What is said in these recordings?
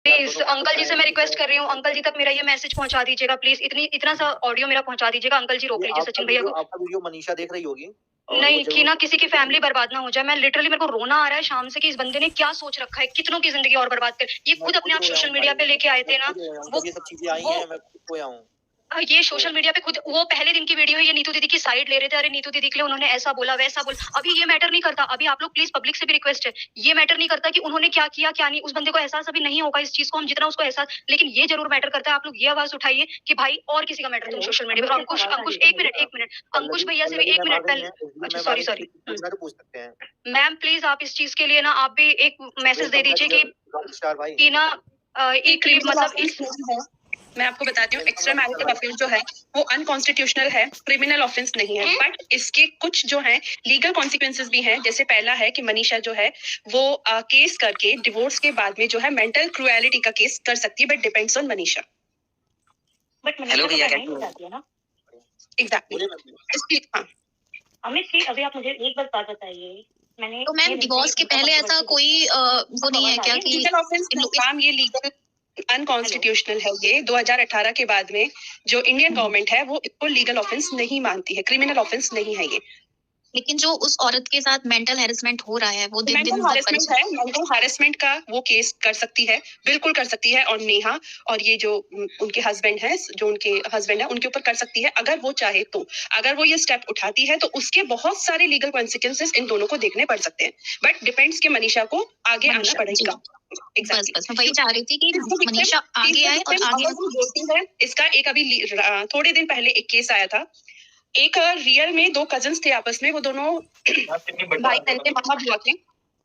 Please uncle जी से मैं request कर रही हूँ, अंकल जी तक मेरा ये मैसेज पहुंचा दीजिएगा प्लीज, इतना सा ऑडियो मेरा पहुंचा दीजिएगा। अंकल जी रोक लीजिए सचिन भैया को। आपका वीडियो मनीषा देख रही होगी नहीं कि ना किसी की फैमिली बर्बाद ना हो जाए। मैं लिटरली, मेरे को रोना आ रहा है शाम से कि इस बंदे ने क्या सोच रखा है, कितनों की जिंदगी और बर्बाद कर। ये खुद अपने आप सोशल मीडिया पे लेके आए थे ना, वो ये सब चीजें आई हैं, मैं खुद खोया हूँ। ये सोशल मीडिया पे खुद वो पहले दिन की वीडियो है, ये नीतू दीदी की साइड ले रहे थे। अरे नीतू दीदी के लिए उन्होंने ऐसा बोला वैसा बोला, अभी ये मैटर नहीं करता। अभी आप लोग प्लीज, पब्लिक से भी रिक्वेस्ट है, ये मैटर नहीं करता कि उन्होंने क्या किया क्या नहीं। उस बंदे को एहसास अभी नहीं होगा इस चीज को, हम जितना उसको एहसास, लेकिन ये जरूर मैटर करता है। आप लोग ये आवाज उठाइए कि भाई और किसी का मैटर तुम सोशल मीडिया पर। अंकुश, अंकुश एक मिनट, अंकुश भैया से भी एक मिनट पहले, अच्छा सॉरी पूछ सकते हैं मैम, प्लीज आप इस चीज के लिए ना आप भी एक मैसेज दे दीजिए कि ना एक मतलब इस, मैं आपको बताती हूँ, एक्स्ट्रा मैरिटल अफेयर जो है वो अनकॉन्स्टिट्यूशनल है, क्रिमिनल ऑफेंस नहीं है, बट इसके कुछ जो है लीगल कॉन्सिक्वेंसेस भी हैं। जैसे पहला है कि मनीषा जो है वो केस करके डिवोर्स के बाद में जो है मेंटल क्रुएलिटी का केस कर सकती है, but depends on Manisha. But hello भैया, क्या ना एग्जैक्टली। हाँ अमित जी, अभी आप मुझे एक बार बात बताइए, मैंने तो मैम डिवोर्स के पहले ऐसा कोई वो नहीं है क्या कि लीगल ऑफेंस काम, ये लीगल अनकॉन्स्टिट्यूशनल है। ये 2018 के बाद में जो इंडियन गवर्नमेंट है वो इसको लीगल ऑफेंस नहीं मानती है, क्रिमिनल ऑफेंस नहीं है ये। लेकिन जो उस औरत के साथ मेंटल हैरेसमेंट हो रहा है वो दिन मेंटल हैरेसमेंट है, मेंटल हैरेसमेंट का वो केस कर सकती है, बिल्कुल कर सकती है। और नेहा और ये जो उनके हस्बैंड है, जो उनके हस्बैंड है उनके ऊपर कर सकती है अगर वो चाहे तो। अगर वो ये स्टेप उठाती है तो उसके बहुत सारे लीगल कॉन्सिक्वेंसेस इन दोनों को देखने पड़ सकते हैं, बट डिपेंड्स कि मनीषा को आगे आना पड़ेगा। Exactly. बस मैं वही चाह रही थी कि मनीषा आगे आए और आगे है। इसका एक अभी थोड़े दिन पहले एक केस आया था। एक रियल में दो कजिन्स थे आपस में, वो दोनों भाई बहन थे,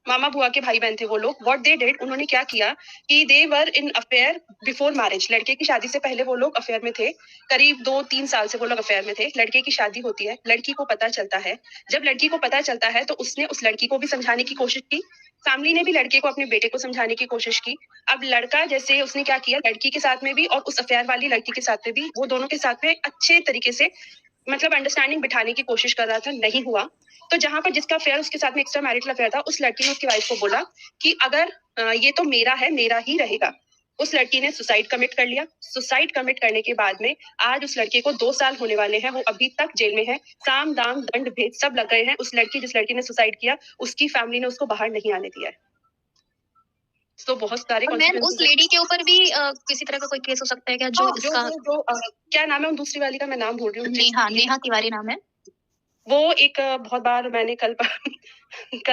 मामा बुआ के भाई बहन थे वो लोग। व्हाट दे डिड, उन्होंने क्या किया कि दे वर इन अफेयर बिफोर मैरिज। लड़के की शादी से पहले वो लोग अफेयर में थे, करीब 2-3 साल से वो लोग अफेयर में थे। लड़के की शादी होती है, लड़की को पता चलता है। जब लड़की को पता चलता है तो उसने उस लड़की को भी समझाने की कोशिश की, फैमिली ने भी लड़के को अपने बेटे को समझाने की कोशिश की। अब लड़का जैसे उसने क्या किया, लड़की के साथ में भी और उस अफेयर वाली लड़की के साथ में भी, वो दोनों के साथ में अच्छे तरीके से मतलब अंडरस्टैंडिंग बिठाने की कोशिश कर रहा था, नहीं हुआ। तो जहां पर जिसका अफेयर उसके साथ में एक्स्ट्रा मैरिटल अफेयर था, उस लड़की ने उसकी वाइफ को बोला कि अगर ये तो मेरा है, मेरा ही रहेगा। उस लड़की ने सुसाइड कमिट कर लिया। सुसाइड कमिट करने के बाद में आज उस लड़के को 2 साल होने वाले हैं, वो अभी तक जेल में है। साम दाम दंड भेद सब लग गए हैं। उस लड़की, जिस लड़की ने सुसाइड किया, उसकी फैमिली ने उसको बाहर नहीं आने दिया है। तो बहुत सारे मैम उस लेडी के ऊपर भी किसी तरह का कोई केस हो सकता है क्या? जो इसका क्या नाम है उन दूसरी वाली का, मैं नाम भूल रही हूँ। नेहा तिवारी नाम है। वो एक बहुत बार मैंने कल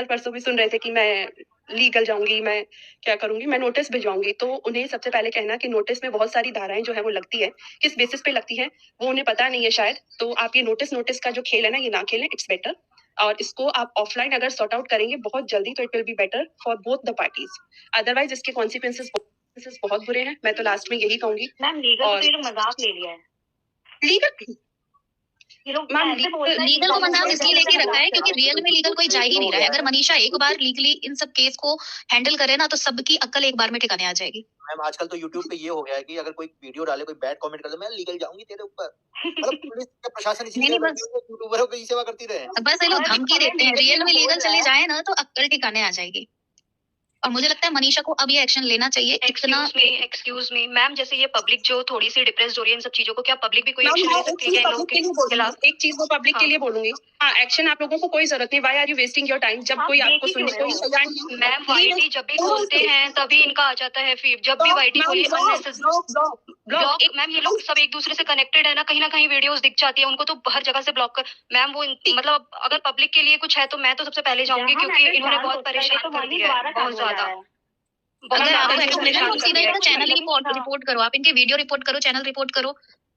परसों भी सुन रहे थे कि मैं लीगल जाऊंगी, मैं क्या करूंगी, मैं नोटिस भिजवाऊंगी। तो उन्हें सबसे पहले कहना कि नोटिस में बहुत सारी धाराएं जो है वो लगती है, किस बेसिस पे लगती है वो उन्हें पता नहीं है शायद। तो आप ये नोटिस का जो खेल है ना, ये ना खेलें, इट्स बेटर। और इसको आप ऑफलाइन अगर सॉर्ट आउट करेंगे बहुत जल्दी तो it will be better for both the parties. Otherwise इसके कॉन्सिक्वेंसेस बहुत बुरे हैं। मैं तो लास्ट में यही कहूंगी। मैम लीगल मजाक ले लिया है। लीगल लीगल को मजाक इसलिए लेके रखा है क्योंकि रियल में लीगल कोई जा ही नहीं रहा है। अगर मनीषा एक बार लीगली इन सब केस को हैंडल करे ना तो सबकी अक्ल एक बार में ठिकाने आ जाएगी। मैम आजकल तो यूट्यूब पे ये हो गया है कि अगर कोई वीडियो डाले, कोई बैड कमेंट कर दे, मैं लीगल जाऊंगी तेरे ऊपर। मतलब पुलिस का प्रशासन इसीलिए यूट्यूबरों की सेवा करती रहे। बस ये लोग धमकी देते हैं, रियल में लीगल चले जाए ना तो अक्ल ठिकाने आ जाएगी। और मुझे लगता है मनीषा को अब ये एक्शन लेना चाहिए। एक्सक्यूज मी मैम, जैसे ये पब्लिक जो थोड़ी सी डिप्रेस्ड हो रही है इन सब चीजों को, क्या पब्लिक भी कोई एक्शन ले सकती है इन लोगों के खिलाफ? एक चीज को पब्लिक के लिए बोलूंगी, हाँ एक्शन आप लोगों को कोई जरूरत नहीं। Why are you wasting your time? जब कोई आपको सुनने, मैम वाईटी जब भी खोलते हैं तभी इनका आ जाता है फीड। जब भी वाईटी खोलिए ब्लॉक, मैम ये लोग सब एक दूसरे से कनेक्टेड है ना कहीं वीडियोस दिख जाती है उनको तो हर जगह से ब्लॉक कर। मैम वो मतलब अगर पब्लिक के लिए कुछ है तो मैं तो सबसे पहले जाऊंगी क्योंकि इन्होंने बहुत परेशान कर दिया है, बहुत ज्यादा। अगर आपको एक्शन लेना है सीधा इनका चैनल रिपोर्ट करो, आप इनके वीडियो रिपोर्ट करो, चैनल रिपोर्ट करो।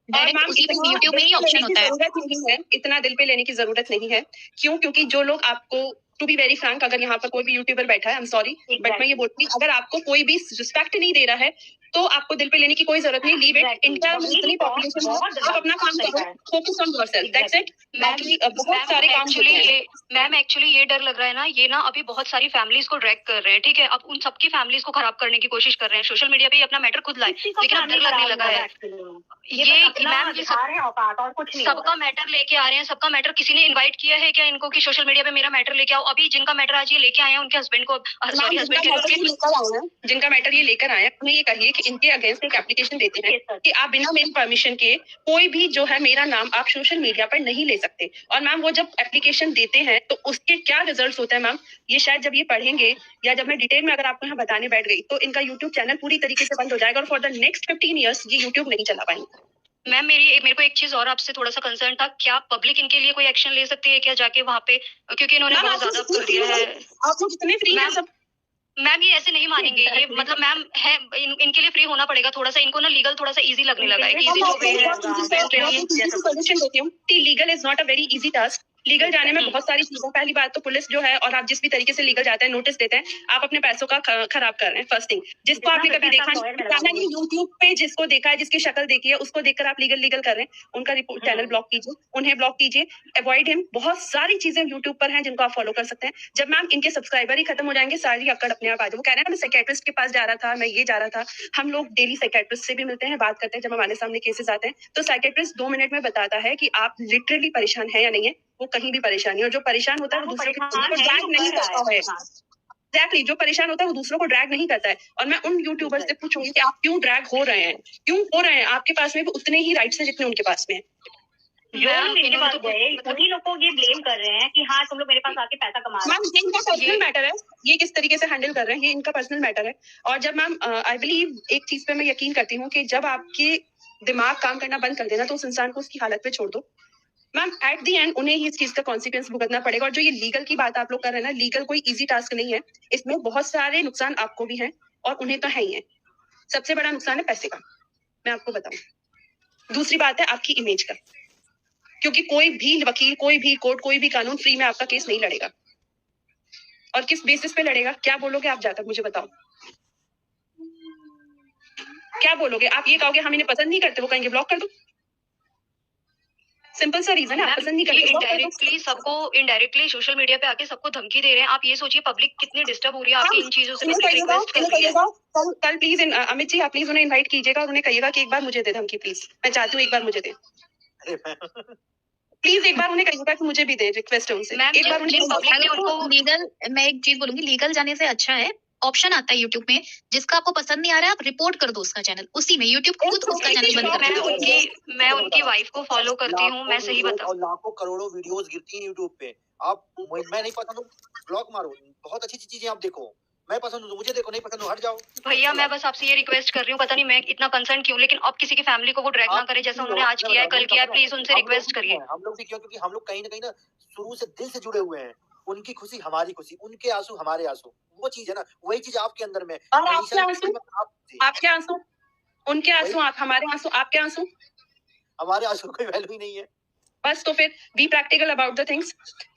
डायरेक्ट उसी पे यूट्यूब में ही ऑप्शन होता है। इतना दिल पे लेने की जरूरत नहीं है। क्यों? क्योंकि जो लोग आपको, टू बी वेरी फ्रैंक, अगर यहाँ पर कोई भी यूट्यूबर बैठा है, आई एम सॉरी बट मैं ये बोलती हूँ, अगर आपको कोई भी रिस्पेक्ट नहीं दे रहा है तो आपको दिल पे लेने की कोई जरूरत नहीं। लीव इट, इंडिया में इतनी पॉपुलेशन है, आप अपना काम करो, focus on yourself, that's it. बाकी बहुत सारे काम होते हैं। मैम एक्चुअली ये डर लग रहा है ना, ये ना अभी बहुत सारी फैमिलीज को ड्रैग कर रहे हैं, ठीक है। अब उन सबकी फैमिलीज को खराब करने की कोशिश कर रहे हैं, सोशल मीडिया पे ही अपना मैटर खुद लाए, लेकिन अब डर लगने लगा है। ये मैम ये सबका मैटर लेके आ रहे हैं, सबका मैटर किसी ने इनवाइट किया है क्या इनको कि सोशल मीडिया पे मेरा मैटर लेके आओ? अभी जिनका मैटर आज ये लेके आए हैं उनके हस्बैंड को, सॉरी हस्बैंड जिनका मैटर ये लेकर आए हैं, उन्हें ये कहिए कि इनके अगेंस्ट एक एप्लीकेशन देते हैं कि आप बिना मेरी परमिशन के कोई भी जो है मेरा नाम आप सोशल मीडिया पर नहीं ले सकते। और मैम वो जब एप्लीकेशन देते हैं तो उसके क्या रिजल्ट्स होते हैं मैम, ये शायद जब ये पढ़ेंगे या जब मैं डिटेल में अगर आपको यहाँ बताने बैठ गई तो इनका यूट्यूब चैनल पूरी तरीके से बंद हो जाएगा और फॉर द नेक्स्ट 15 ईयर्स ये यूट्यूब नहीं चला पाएंगे। मैम मेरे को एक चीज और आपसे थोड़ा सा कंसर्न था, क्या पब्लिक इनके लिए कोई एक्शन ले सकती है क्या जाके वहाँ पे, क्योंकि इन्होंने बहुत ज्यादा कर दिया है। आप लोग जितने फ्री हैं सब मैम ये ऐसे नहीं मानेंगे, ये मतलब मैम है इनके लिए फ्री होना पड़ेगा थोड़ा सा, इनको ना लीगल थोड़ा सा इजी लगने लगा है कि इजी जो वे है। Legal is not a very easy task. Legal जाने में बहुत सारी चीजें, पहली बात तो पुलिस जो है और आप जिस भी तरीके से लीगल जाते हैं नोटिस देते हैं, आप अपने पैसों का खराब कर रहे हैं। फर्स्ट थिंग, जिसको आपने कभी देखा नहीं यूट्यूब पे, जिसको देखा है, जिसकी शक्ल देखी है, उसको देखकर आप लीगल कर रहे हैं, उनका चैनल ब्लॉक कीजिए, उन्हें ब्लॉक कीजिए, अवॉइड हिम। बहुत सारी चीजें यूट्यूब पर हैं जिनको आप फॉलो कर सकते हैं। जब मैम इनके सब्सक्राइबर ही खत्म हो जाएंगे, सारी अक्कड़ अपने आप आ जाए। वो कह रहे हैं मैं साइकियाट्रिस्ट के पास जा रहा था, मैं ये जा रहा था। हम लोग डेली साइकियाट्रिस्ट से भी मिलते हैं, बात करते हैं। जब हमारे सामने केसेस आते हैं तो साइकियाट्रिस्ट 2 मिनट में बताता है कि आप लिटरली परेशान है या नहीं है। वो कहीं भी परेशान नहीं, और जो परेशान होता है वो दूसरे को ड्रैग नहीं करता है। एग्जैक्टली, जो परेशान होता है वो दूसरों को ड्रैग नहीं करता है। और मैं उन यूट्यूबर्स से पूछूंगी कि आप क्यों ड्रैग हो रहे हैं, क्यों हो रहे हैं? आपके पास में भी उतने ही राइट्स हैं जितने उनके पास में है। जो लोग इनके पास गए उन्हीं लोग को ये ब्लेम कर रहे हैं कि हाँ तुम लोग मेरे पास आके पैसा कमा रहे हो। मैम ये इनका पर्सनल मैटर है, ये किस तरीके से हैंडल कर रहे हैं ये इनका पर्सनल मैटर है। और जब मैम आई बिलीव एक चीज पे मैं यकीन करती हूँ कि जब आपके दिमाग काम करना बंद कर देना तो उस इंसान को उसकी हालत पे छोड़ दो। मैम एट दी एंड उन्हें ही इस चीज का कॉन्सिक्वेंस भुगतना पड़ेगा। और जो ये लीगल की बात आप लोग कर रहे हैं ना, लीगल कोई इजी टास्क नहीं है, इसमें बहुत सारे नुकसान आपको भी हैं और उन्हें तो है ही है। सबसे बड़ा नुकसान है पैसे का, मैं आपको बताऊं। दूसरी बात है आपकी इमेज का, क्योंकि कोई भी वकील, कोई भी कोर्ट, कोई भी कानून फ्री में आपका केस नहीं लड़ेगा। और किस बेसिस पे लड़ेगा, क्या बोलोगे आप जाकर मुझे बताओ, क्या बोलोगे आप? ये कहोगे हम इन्हें पसंद नहीं करते, वो कहेंगे ब्लॉक कर दो। सिंपल सा रीजन है, आप पसंद नहीं करते। इनडायरेक्टली सबको, इनडायरेक्टली सोशल मीडिया पे आके सबको धमकी दे रहे हैं। आप ये सोचिए पब्लिक कितनी डिस्टर्ब हो रही है आपकी इन चीजों से। रिक्वेस्ट कर रही है कल प्लीज अमित जी आप प्लीज उन्हें इनवाइट कीजिएगा और उन्हें कहिएगा कि एक बार मुझे दे धमकी प्लीज। मैं चाहती हूँ एक बार मुझे दे, प्लीज एक बार उन्हें कहिएगा कि मुझे भी दे, रिक्वेस्ट है उनसे। एक बार उनको लीगल, मैं एक चीज बोलूंगी, लीगल जाने से अच्छा है ऑप्शन आता है यूट्यूब में, जिसका आपको पसंद नहीं आ रहा है आप रिपोर्ट कर दो उसका चैनल, उसी में यूट्यूब खुद उसका चैनल बंद कर देगा। मैं उनकी वाइफ को फॉलो करती हूँ, मैं सही बताऊँ, लाखों करोड़ों वीडियोस गिरती हैं यूट्यूब पे। आप मैं नहीं पसंद हूँ ब्लॉक मारो, बहुत अच्छी चीजें आप देखो। मैं पसंद हूँ तो मुझे देखो, नहीं पसंद हूँ हट जाओ। भैया मैं बस आपसे ये रिक्वेस्ट कर रही हूँ, पता नहीं मैं इतना कंसर्न क्यों, लेकिन अब किसी की फैमिली को वो ड्रैग ना करे जैसा उन्होंने आज किया है, कल किया है। प्लीज उनसे रिक्वेस्ट करिए। हम लोग भी क्यों, क्योंकि हम लोग कहीं ना शुरू से दिल से जुड़े हुए हैं। उनकी खुशी हमारी खुशी, उनके आंसू हमारे आंसू, वो चीज है ना, वही चीज आपके अंदर में। और आपके आंसू, उनके आंसू, आप हमारे आंसू, आपके आंसू, हमारे आंसू कोई वैल्यू ही नहीं है। बस तो फिर be practical about the things.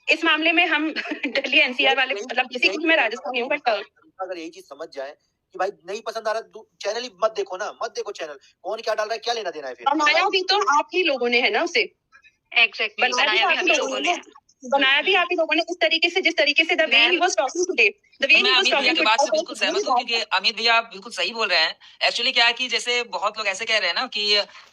इस मामले में हम दिल्ली एनसीआर वाले, मतलब बेसिकली मैं राजस्थानी हूँ, बट अगर यही चीज समझ जाए कि भाई नहीं पसंद आ रहा, चैनल ही मत देखो ना, मत देखो चैनल, कौन क्या डाल रहा है, क्या लेना देना है। फिर बनाया भी तो आप ही लोगों ने है ना उसे, एग्जैक्टली बनाया भी हम लोगों ने, बनाया भी आप ही लोगों ने इस तरीके से, जिस तरीके से the way he was talking today, the way he was talking. की बात से बिल्कुल सहमत हूं, क्योंकि अमित भैया आप बिल्कुल सही बोल रहे हैं। एक्चुअली क्या है कि जैसे बहुत लोग ऐसे कह रहे हैं ना कि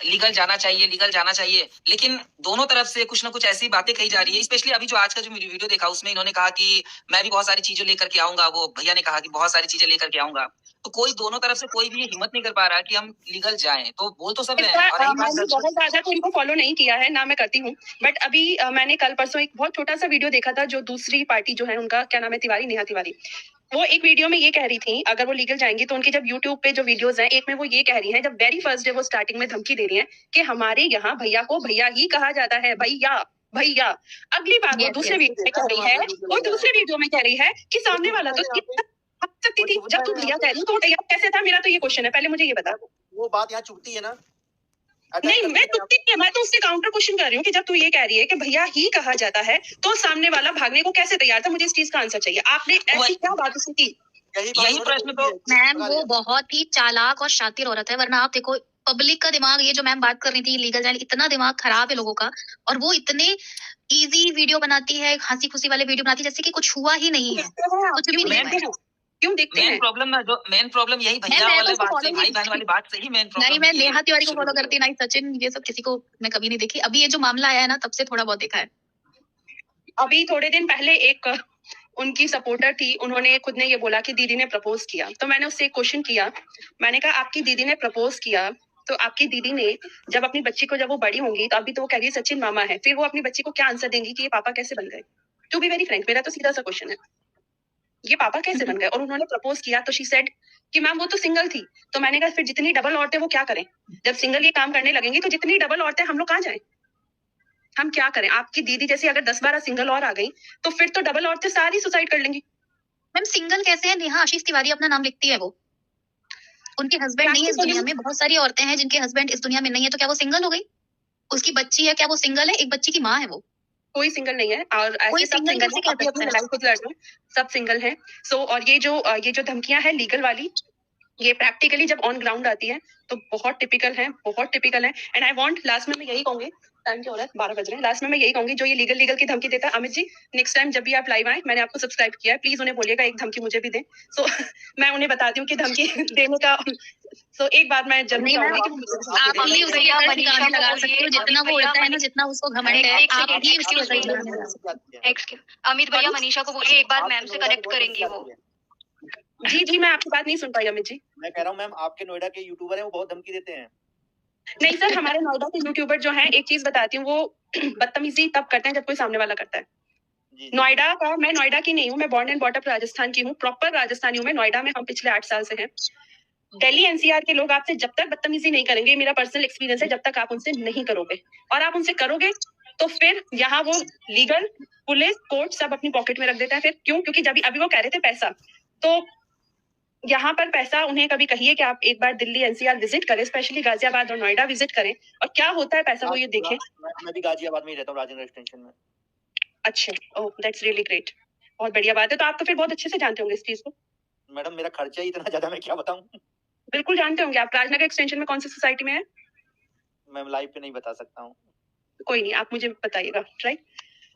लीगल जाना चाहिए, लीगल जाना चाहिए, लेकिन दोनों तरफ से कुछ ना कुछ ऐसी बातें कही जा रही है। स्पेशली अभी जो आज का जो वीडियो देखा उसमें इन्होंने कहा कि मैं भी बहुत सारी चीजें लेकर के आऊंगा, वो भैया ने कहा कि बहुत सारी चीजें लेकर के आऊंगा। तो कोई दोनों तरफ से कोई भी हिम्मत नहीं कर पा रहा कि हम लीगल जाएं। तो बोल तो सब रहे हैं, और मैंने बहुत ज्यादा तो इनको फॉलो नहीं किया है ना, मैं करती हूँ, बट अभी मैंने कल परसों एक बहुत छोटा सा वीडियो देखा था, जो दूसरी पार्टी जो है उनका क्या नाम है, तिवारी, नेहा तिवारी, वो एक वीडियो में ये कह रही थी अगर वो लीगल जाएंगी तो उनके जब यूट्यूब पे जो वीडियोस हैं, एक में वो ये कह रही हैं, जब वेरी फर्स्ट डे वो स्टार्टिंग में धमकी दे रही हैं कि हमारे यहाँ भैया को भैया ही कहा जाता है, भैया भैया। अगली बार वो दूसरे वीडियो में कह रही है, वो दूसरे वीडियो में कह रही है कि सामने वाला तो सकती थी, जब तू भैया कह रही तो भैया कैसे था? मेरा तो ये क्वेश्चन है, पहले मुझे ये बता। वो बात यहाँ चुभती है ना? नहीं, मैं चुभती नहीं है, मैं तो उससे काउंटर क्वेश्चन कर रही हूँ कि जब तू ये कह रही है कि भैया ही कहा जाता है, तो सामने वाला भागने को कैसे तैयार था? मुझे इस चीज का आंसर चाहिए। आपने ऐसी क्या बात उससे की? यही प्रश्न तो मैम वो बहुत ही चालाक और शातिर औरत है, वरना आप देखो पब्लिक का दिमाग, ये जो मैम बात कर रही थी लीगल जाने, इतना दिमाग खराब है लोगों का, और वो इतने इजी वीडियो बनाती है, हंसी खुशी वाले वीडियो बनाती है जैसे कि कुछ हुआ ही नहीं है, कुछ भी नहीं है। क्यों देखते हैं? मेन प्रॉब्लम यही भैया मैं वाले तो बात follow भाई बहन वाली बात सही मेन प्रॉब्लम नहीं, मैं नेहा तिवारी को फॉलो करती, ना ही सचिन, ये सब किसी को मैं कभी नहीं देखी। अभी ये जो मामला आया है ना, तब से थोड़ा बहुत देखा है। अभी थोड़े दिन पहले एक उनकी सपोर्टर थी, उन्होंने खुद ने ये बोला कि दीदी ने प्रपोज किया, तो मैंने उससे एक क्वेश्चन किया, मैंने कहा आपकी दीदी ने प्रपोज किया, तो आपकी दीदी ने जब अपनी बच्ची को, जब वो बड़ी होंगी, तो अभी तो वो कह रही है सचिन मामा है, फिर वो अपनी बच्ची को क्या आंसर देंगी कि ये पापा कैसे बन गए? टू बी वेरी फ्रैंक, मेरा तो सीधा सा क्वेश्चन है, ये पापा कैसे बन गए? और उन्होंने प्रपोज किया तो शी सेड कि मैम वो तो सिंगल थी। तो मैंने कहा फिर जितनी डबल औरतें वो क्या करें? जब सिंगल ये काम करने लगेंगी तो जितनी डबल औरतें हम लोग कहाँ जाएं? हम क्या करें? आपकी दीदी जैसी अगर 10-12 सिंगल और आ गई तो फिर तो डबल औरतें सारी सुसाइड कर लेंगी। मैम सिंगल कैसे है? नेहा आशीष तिवारी अपना नाम लिखती है, वो उनके हस्बैंड नहीं है इस दुनिया में। बहुत सारी औरतें हैं जिनके हस्बैंड इस दुनिया में नहीं है, तो क्या वो सिंगल हो गई? उसकी बच्ची है, क्या वो सिंगल है? एक बच्ची की माँ है वो। कोई सिंगल नहीं है, और कोई ऐसे सब single सिंगल कैसे है, कह अपनी अपनी सकता है? लड़ाई खुद लड़ रहे हैं, सब सिंगल हैं। सो और ये जो धमकियां हैं लीगल वाली, ये प्रैक्टिकली जब ऑन ग्राउंड आती है तो बहुत टिपिकल है, बहुत टिपिकल है। एंड आई वांट लास्ट में मैं यही कहूंगी, टाइम क्या हो रहा है, 12 बज रहे हैं, लास्ट में मैं यही कहूंगी जो ये लीगल की धमकी देता है, अमित जी नेक्स्ट टाइम जब भी आप लाइव आए, मैंने आपको सब्सक्राइब किया है, प्लीज उन्हें बोलिएगा एक धमकी मुझे भी दें। सो मैं उन्हें बताती हूँ कि धमकी देने का एक बार मैं जरूर नहीं मैम, चाहूंगी कि मुझे आप धमकी ही दें। उसके भैया, ऊपर मनीषा गाने को लगा बोलिए, सकते हो, जितना वो भैया, उड़ता है ना, जितना उसको घमंड है, एक आप सेकंड, ही उसके excuse ऊपर me। गाने लगा सकते अमित भैया मनीषा को बोलिए एक बार मैम से कनेक्ट करेंगी वो। जी मैं आपकी बात नहीं सुन पाई अमित जी। मैं कह रहा हूँ मैम, आपके नोएडा के यूट्यूबर हैं वो बहुत धमकी देते हैं। नहीं सर, हमारे नोएडा के यूट्यूबर जो हैं, एक चीज बताती हूँ, वो बदतमीजी तब करते हैं जब कोई सामने वाला करता है। जी, नोएडा का, मैं नोएडा की नहीं हूँ, मैं born and bought up Rajasthan की हूँ, प्रॉपर राजस्थानी हूँ मैं। नोएडा में हम पिछले 8 साल से हैं। दिल्ली एनसीआर के लोग आपसे जब तक बदतमीजी नहीं करेंगे, मेरा पर्सनल एक्सपीरियंस है, जब तक आप उनसे नहीं करोगे, और आप उनसे करोगे तो फिर यहाँ वो लीगल, पुलिस, कोर्ट सब अपनी पॉकेट में रख देता है। फिर क्यों? क्योंकि जब अभी वो कह रहे थे पैसा, तो यहाँ पर पैसा, उन्हें कभी कहिए कि आप एक बार दिल्ली एनसीआर विजिट करें, स्पेशली गाजियाबाद और नोएडा विजिट करें, और क्या होता है पैसा वो ये देखें। मैं भी गाजियाबाद में ही रहता हूँ, राजेंद्र एक्सटेंशन में। अच्छा, ओह दैट्स रियली ग्रेट, बहुत बढ़िया बात है। तो आप तो फिर बहुत अच्छे से जानते होंगे इस चीज को। मैडम मेरा खर्चा ही इतना ज्यादा, मैं क्या बताऊँ। बिल्कुल जानते होंगे आप। राजनगर एक्सटेंशन में कौन सी सोसाइटी में है? मैं लाइव पे नहीं बता सकता हूँ। कोई नहीं, आप मुझे बताइएगा, राइट।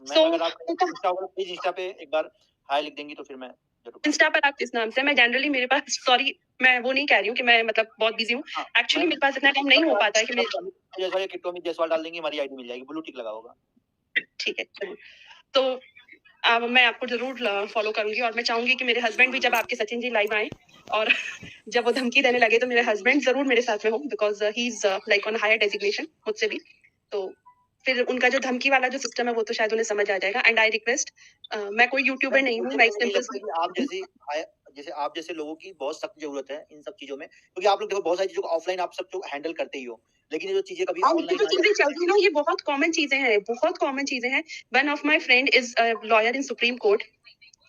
अगर आप प्लीज इंस्टा पे एक बार हाय लिख देंगी तो फिर मैं जरूर। इंस्टा पर आप किस नाम से? मैं जनरली, मेरे पास, सॉरी मैं वो नहीं कह रही हूँ कि मैं मतलब बहुत बिजी हूँ, एक्चुअली मेरे पास इतना टाइम नहीं हो पाता है कि मैं। जैसा किट्टू अमित जायसवाल डाल देंगे, हमारी आईडी मिल जाएगी, ब्लू टिक लगा होगा। ठीक है जरूर। तो मैं आपको जरूर फॉलो करूंगी, और मैं चाहूंगी कि मेरे हस्बैंड भी जब आपके सचिन जी लाइव आए और जब वो धमकी देने लगे तो मेरे हस्बैंड जरूर मेरे साथ में हो, because he is like on higher designation मुझसे भी। तो फिर उनका जो धमकी वाला जो सिस्टम है वो तो शायद उन्हें समझ आ जाएगा। एंड आई रिक्वेस्ट, मैं कोई यूट्यूबर नहीं हूँ, मैं एक सिंपल आप जैसे लोगों की बहुत सख्त जरूरत है इन सब चीजों में, क्योंकि आप लोग देखो बहुत सारी चीजों को ऑफलाइन आप सब हैंडल करते ही हो, लेकिन ये जो चीजें कभी ऑनलाइन जो चीजें चल रही है, ये बहुत कॉमन चीजें हैं, बहुत कॉमन चीजें हैं। One of my friend is lawyer in supreme court.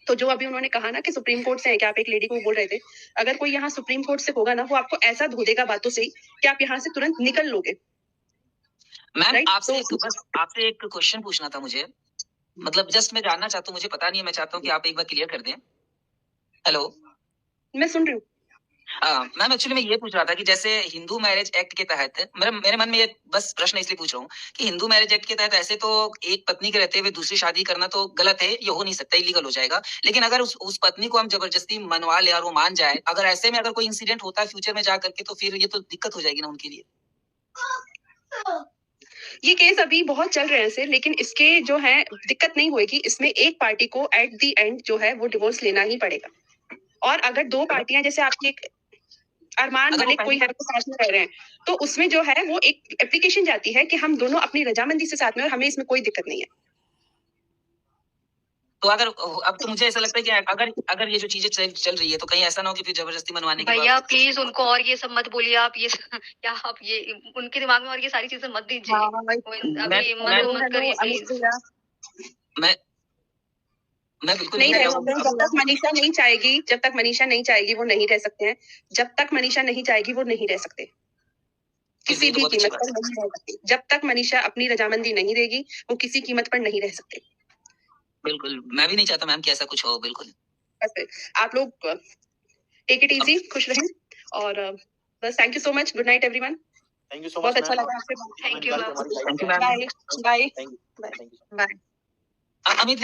तो जो अभी उन्होंने कहा ना कि सुप्रीम कोर्ट से है, कि आप एक लेडी को बोल रहे थे, अगर कोई यहाँ सुप्रीम कोर्ट से होगा ना, वो आपको ऐसा धो देगा बातों से कि आप यहाँ से तुरंत निकल लोगे। Ma'am Right? आपसे एक क्वेश्चन पूछना था मुझे, मतलब जस्ट मैं जानना चाहता हूँ, मुझे पता नहीं है, मैं चाहता हूँ कि आप एक बार क्लियर कर दें। हेलो, मैं सुन रही हूँ। मैम एक्चुअली मैं ये पूछ रहा था कि जैसे हिंदू मैरिज एक्ट के तहत, मेरे मन में ये बस प्रश्न इसलिए पूछ रहा हूँ कि हिंदू मैरिज एक्ट के तहत ऐसे तो एक पत्नी के रहते हुए दूसरी शादी करना तो गलत है, ये हो नहीं सकता, इलीगल हो जाएगा। लेकिन अगर उस पत्नी को हम जबरदस्ती मनवा ले और वो मान जाए, अगर ऐसे में अगर कोई इंसिडेंट होता है फ्यूचर में जा करके, तो फिर ये तो दिक्कत हो जाएगी ना उनके लिए। ये केस अभी बहुत चल रहे हैं सर, लेकिन इसके जो है दिक्कत नहीं होगी। इसमें एक पार्टी को एट द एंड जो है वो डिवोर्स लेना ही पड़ेगा। और अगर दो पार्टियां, जैसे आपकी एक अरमान मलिक कोई है, साथ में रह रहे हैं, तो उसमें जो है वो एक एप्लीकेशन जाती है कि हम दोनों अपनी रजामंदी से साथ में, और हमें इसमें कोई दिक्कत नहीं है। तो अगर अब तो मुझे ऐसा लगता है कि अगर ये जो चीजें चल रही है, तो कहीं ऐसा ना हो कि फिर जबरदस्ती मनवाने के भैया प्लीज उनको और ये सब मत बोलिए आप, ये क्या आप ये उनके दिमाग में और ये सारी चीजें मत दीजिए। अभी मत करिए प्लीज। मैं बिल्कुल नहीं रह सकते जब तक मनीषा नहीं चाहेगी, जब तक मनीषा नहीं चाहेगी वो नहीं रह सकते हैं। जब तक मनीषा नहीं चाहेगी वो नहीं रह सकते, किसी भी कीमत पर नहीं रह सकते। जब तक मनीषा अपनी रजामंदी नहीं देगी, वो किसी कीमत पर नहीं रह सकते। बिल्कुल, मैं भी नहीं चाहता मैम कि ऐसा कुछ हो। बिल्कुल आप लोग टेक इट इजी, खुश रहें और बस thank you so much, good night everyone. Thank you so बहुत मच अच्छा लगा आपसे बात Thank you, ma'am. Thank you, ma'am. Bye bye. Thank you. Bye. Amit